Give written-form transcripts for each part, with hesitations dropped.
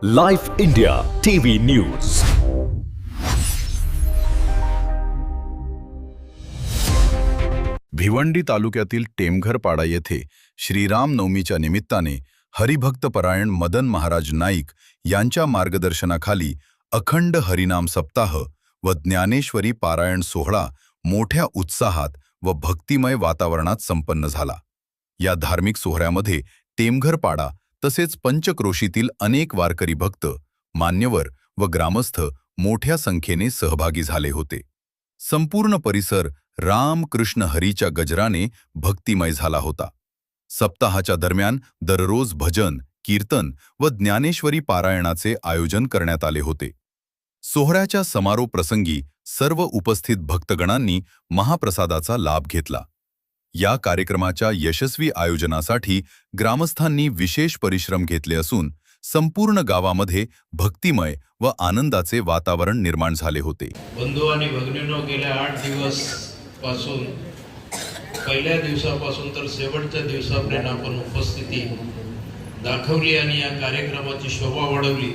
Life India TV news. Bhiwandi तालुक्यातील टेमघरपाडा येथे श्रीराम नवमीच्या निमित्ताने हरिभक्तपरायण मदन महाराज नाईक यांच्या मार्गदर्शनाखाली अखंड हरिनाम सप्ताह व ज्ञानेश्वरी पारायण सोहळा मोठ्या उत्साहात व भक्तिमय वातावरणात संपन्न झाला. या धार्मिक सोहळ्यामध्ये टेमघरपाडा तसेच पंचक्रोशीतील अनेक वारकरी भक्त, मान्यवर व ग्रामस्थ मोठ्या संख्येने सहभागी झाले होते. संपूर्ण परिसर राम कृष्ण हरीच्या गजराने भक्तिमय झाला होता. सप्ताहाच्या दरम्यान दररोज भजन, कीर्तन व ज्ञानेश्वरी पारायणाचे आयोजन करण्यात आले होते. सोहळ्याच्या समारोप प्रसंगी सर्व उपस्थित भक्तगणांनी महाप्रसादाचा लाभ घेतला. या कार्यक्रमाच्या यशस्वी आयोजनासाठी ग्रामस्थांनी विशेष परिश्रम घेतले असून संपूर्ण गावामध्ये भक्तिमय व आनंदाचे वातावरण निर्माण झाले होते. बंधू आणि भगिनींनो, गेल्या 8 दिवस पासून, पहिल्या दिवसापासून तर शेवटच्या दिवसापर्यंत आपण उपस्थिती दाखवली आणि या कार्यक्रमाची शोभा वाढवली.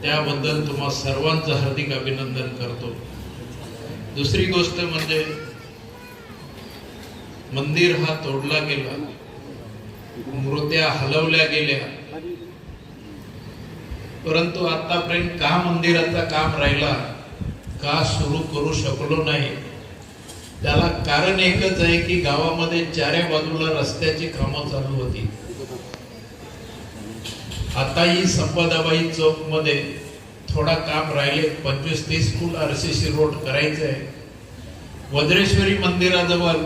त्याबद्दल तुम्हा सर्वांचं हार्दिक अभिनंदन करतो. दुसरी गोष्ट म्हणजे मंदिर हा तोडला गेला, मूर्त्या हलवल्या गेल्या, परंतु आतापर्यंत का मंदिराचा काम राहिला, का सुरू करू शकलो नाही, त्याला कारण एकच आहे की गावामध्ये चारे बाजूला रस्त्याची कामं चालू होती. आताही संपदाबाई चौक मध्ये थोडा काम राहिले, 25-30 फूट RCC रोड करायचा आहे. वज्रेश्वरी मंदिराजवळ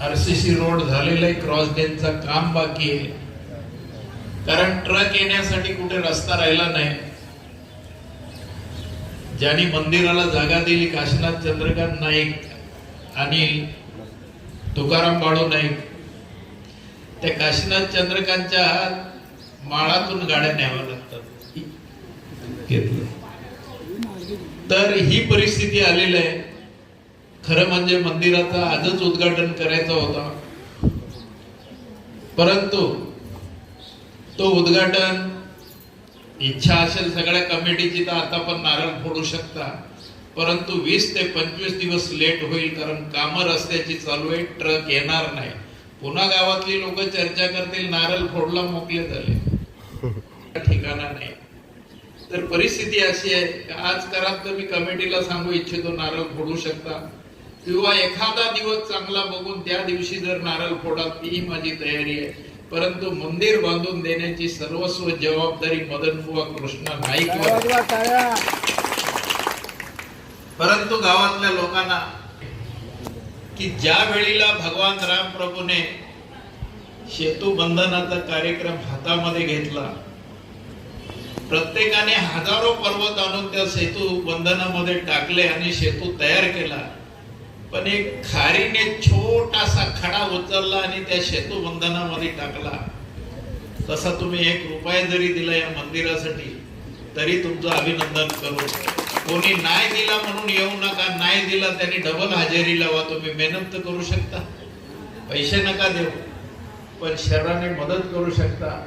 RCC रोड झालेला आहे, क्रॉस डेनचा काम बाकी आहे, कारण ट्रक येण्यासाठी कुठे रस्ता राहिला नाही. ज्यांनी मंदिराला जागा दिली काशीनाथ चंद्रकांत नाईक आणि तुकाराम बाळू नाईक, त्या काशीनाथ चंद्रकांतच्या माळातून गाड्या न्याव्या लागतात. तर ही परिस्थिती आलेली आहे. खरं म्हणजे मंदिराचा आजच उद्घाटन करायचा होता, परंतु तो उद्घाटन इच्छा असेल सगळ्या कमिटीची तर आता पण नारळ फोडू शकता, परंतु 20 ते 25 दिवस लेट होईल, कारण कामं रस्त्याची चालू आहे, ट्रक येणार नाही. पुन्हा गावातली लोक चर्चा करतील नारळ फोडला मोकळे झाले, ठिकाणा नाही. तर परिस्थिती अशी आहे की आज करा तर मी कमिटीला सांगू इच्छितो नारळ फोडू शकता, किंवा एखादा दिवस चांगला बघून त्या दिवशी जर नारळ फोडा, ती माझी तयारी आहे. परंतु मंदिर बांधून देण्याची सर्वस्व जबाबदारी मदनबुवा कृष्णा नाईक. परंतु गावातल्या लोकांना की ज्या वेळेला भगवान राम प्रभूने सेतू बंधनाचा कार्यक्रम हातामध्ये घेतला, प्रत्येकाने हजारो पर्वत आणून त्या सेतू बंधनामध्ये टाकले आणि सेतू तयार केला, पण एक खारीने छोटासा खडा उचलला आणि त्या सेतू बंधनामध्ये टाकला. तसा तुम्ही 1 रुपया जरी दिला या मंदिरासाठी तरी तुमचं अभिनंदन करू. कोणी नाही दिला म्हणून येऊ नका, नाही दिला त्यांनी डबल हजेरी लावा. तुम्ही मेहनत करू शकता, पैसे नका देऊ, पण शरीराने मदत करू शकता.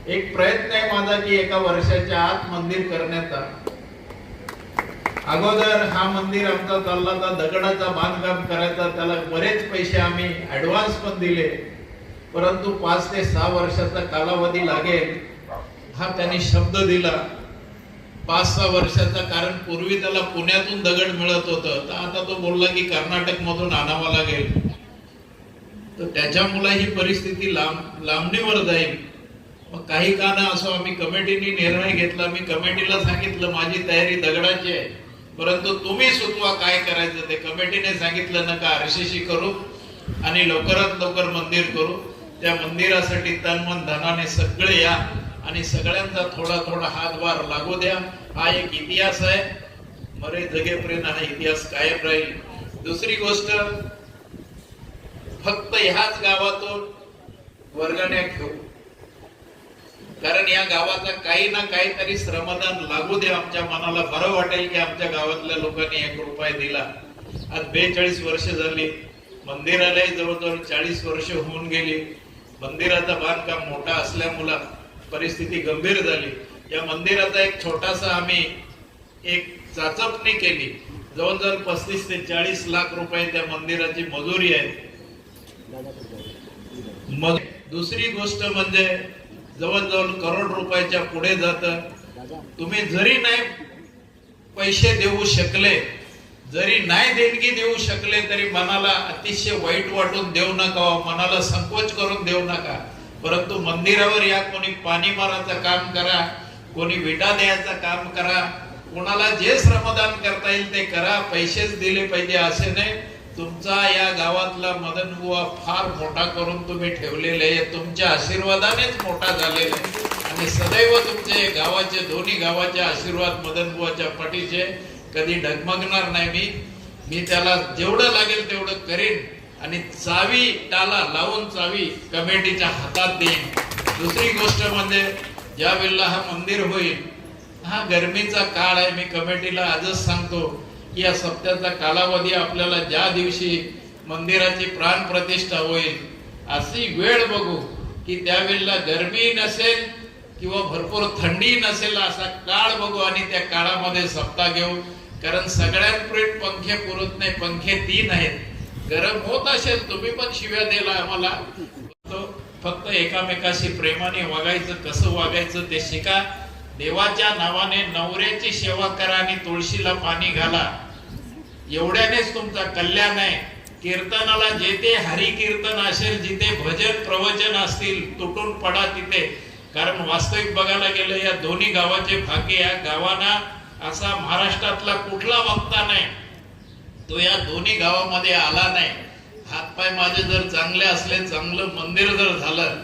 एक प्रयत्न आहे माझा की एका वर्षाच्या आत मंदिर करण्याचा. अगोदर हा मंदिर आमचा चालला तर दगडाचा बांधकाम करायचा, त्याला बरेच पैसे आम्ही ऍडव्हान्स पण दिले, परंतु 5 ते 6 वर्षाचा कालावधी लागेल हा त्यांनी शब्द दिला. 5-6 वर्षाचा, कारण पूर्वी त्याला पुण्यातून दगड मिळत होतं, तर आता तो बोलला की कर्नाटक मधून आणावा लागेल. तर त्याच्यामुळे ही परिस्थिती लांबणीवर जाईल. मग काही का ना असो, आम्ही कमिटीने निर्णय घेतला. मी कमिटीला सांगितलं माझी तयारी दगडाची आहे, परंतु तुम्ही सुचवा काय करायचं ते. कमिटीने सांगितलं नका RCC करू आणि लवकरात लवकर मंदिर करू. त्या मंदिरासाठी तन मन धनाने सगळे या आणि सगळ्यांचा थोडा थोडा हातभार लागू द्या. हा एक इतिहास आहे, मरे जगेपर्यंत हा इतिहास कायम राहील. दुसरी गोष्ट, फक्त ह्याच गावातून वर्गण्या घेऊ, कारण या गावाचा काही ना काहीतरी श्रमदान लागू दे. आमच्या मनाला बरं वाटेल की आमच्या गावातल्या लोकांनी 1 रुपया दिला. आज 42 वर्ष झाली, मंदिरालाही जवळजवळ 40 वर्ष होऊन गेली. मंदिराचा बांधकाम मोठा असल्यामुळे परिस्थिती गंभीर झाली, या मंदिराचा एक छोटासा आम्ही एक चाचपणी केली. जवळजवळ 35 ते 40 लाख रुपये त्या मंदिराची मजुरी आहे. मग दुसरी गोष्ट म्हणजे जवळजवळ करोड रुपयाच्या पुढे जातं. तुम्ही जरी नाही पैसे देऊ शकले, जरी नाही देणगी देऊ शकले, तरी मनाला अतिशय वाईट वाटून देऊ नका, मनाला संकोच करून देऊ नका. परंतु मंदिरावर या कोणी पाणी मारायचं काम करा, कोणी विटा द्यायचं काम करा, कोणाला जे श्रमदान करता येईल ते करा. पैसेच दिले पाहिजे असे नाही. तुमचा या गावातला मदन बुवा फार मोठा करून तुम्ही ठेवलेले आहे. तुमच्या आशीर्वादानेच मोठा झालेला आहे आणि सदैव तुमचे गावाचे, दोन्ही गावाचे आशीर्वाद मदन बुवाच्या पाठीचे कधी डगमगणार नाही. मी त्याला जेवढं लागेल तेवढं करीन आणि चावी टाला लावून चावी कमिटीच्या हातात देईन. दुसरी गोष्ट म्हणजे ज्या वेळेला हा मंदिर होईल, हा गरमीचा काळ आहे. मी कमिटीला आजच सांगतो की या सप्त्याचा कालावधी आपल्याला ज्या दिवशी मंदिराची प्राण प्रतिष्ठा होईल अशी वेळ बघू की त्यावेळेला गरमी नसेल किंवा भरपूर थंडी नसेल असा काळ बघू आणि त्या काळामध्ये सप्ताह घेऊ. कारण सगळ्यांपुढे पंखे पुरत नाही, पंखे 3 आहेत. गरम होत असेल तुम्ही पण शिव्या दिला आम्हाला. फक्त एकामेकाशी प्रेमाने वागायचं, कसं वागायचं ते शिका. देवाच्या नावाने नवऱ्याची सेवा करा आणि तुळशीला पाणी घाला. एवढ्यानेच तुमचा कल्याण आहे. कीर्तनाला जेथे हरी कीर्तन असेल, जिथे भजन प्रवचन असतील, तुटून पडा तिथे. कारण वास्तविक बघायला गेलं या दोन्ही गावाचे भाग्य. या गावाना असा महाराष्ट्रातला कुठला वक्ता नाही तो या दोन्ही गावामध्ये आला नाही. हातपाय माझे जर चांगले असले, चांगलं मंदिर जर झालं,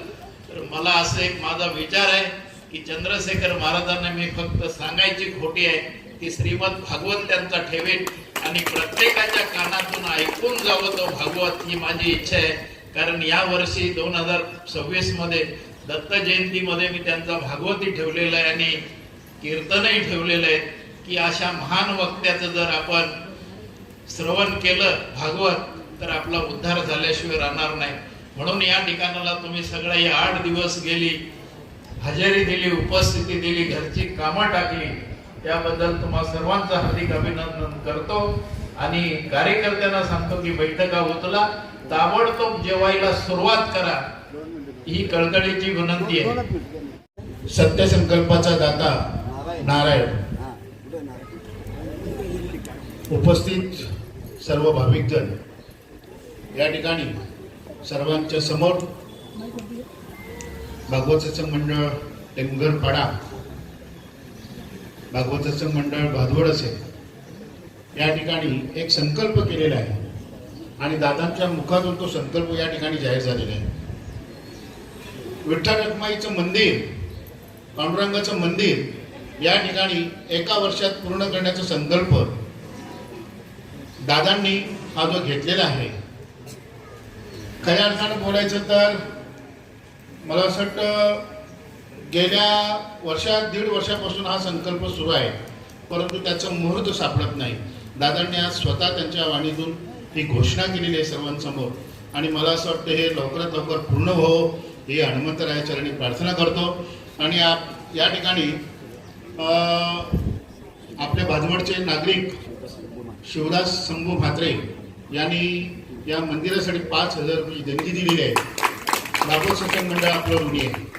तर मला असं एक माझा विचार आहे की चंद्रशेखर महाराजांना मी फक्त सांगायची खोटी आहे की श्रीमद भागवत त्यांचा ठेवेन आणि प्रत्येकाच्या कानातून ऐकून जावं तो भागवत, ही माझी इच्छा आहे. कारण या वर्षी 2026 मध्ये दत्त जयंतीमध्ये मी त्यांचा भागवती ठेवलेला आहे आणि कीर्तनही ठेवलेलं आहे की अशा महान वक्त्याचं जर आपण श्रवण केलं भागवत, तर आपला उद्धार झाल्याशिवाय राहणार नाही. म्हणून या ठिकाणाला तुम्ही सगळं हे 8 दिवस गेली हजेरी दिली, उपस्थिती दिली, घरची कामं टाकली, त्याबद्दल तुम्हा सर्वांचं हार्दिक अभिनंदन करतो. आणि कार्यकर्त्यांना सांगतो की बैठका उचला, ताबडतोब जेवायला सुरुवात करा, ही कळकळीची विनंती आहे. सत्यसंकल्पाचा दाता नारायण, उपस्थित सर्व भाविकजन, या ठिकाणी सर्वांच्या समोर भागवत सत्संग मंडळ टेमघर पाडा, भागवत सत्संग मंडळ भादवड असेल, या ठिकाणी एक संकल्प केलेला आहे आणि दादांच्या मुखातून तो संकल्प या ठिकाणी जाहीर झालेला आहे. विठ्ठल रखुमाईचं मंदिर, पांडुरंगाचं मंदिर या ठिकाणी एका वर्षात पूर्ण करण्याचा संकल्प दादांनी हा जो घेतलेला आहे. खऱ्या अर्थानं बोलायचं तर मला असं वाटतं गेल्या दीड वर्षापासून हा संकल्प सुरू आहे, परंतु त्याचं मुहूर्त सापडत नाही. दादांनी आज स्वतः त्यांच्या वाणीतून ही घोषणा केलेली आहे सर्वांसमोर आणि मला असं वाटतं हे लवकरात लवकर पूर्ण व्हावं ही हनुमंतराया चरणी प्रार्थना करतो. आणि या ठिकाणी आपल्या भादवडचे नागरिक शिवदास शंभू म्हात्रे यांनी या मंदिरासाठी 5,000 रुपये देणगी दिलेली आहे. भागवत सत्संग मंडळ आपलं ऋणी आहे.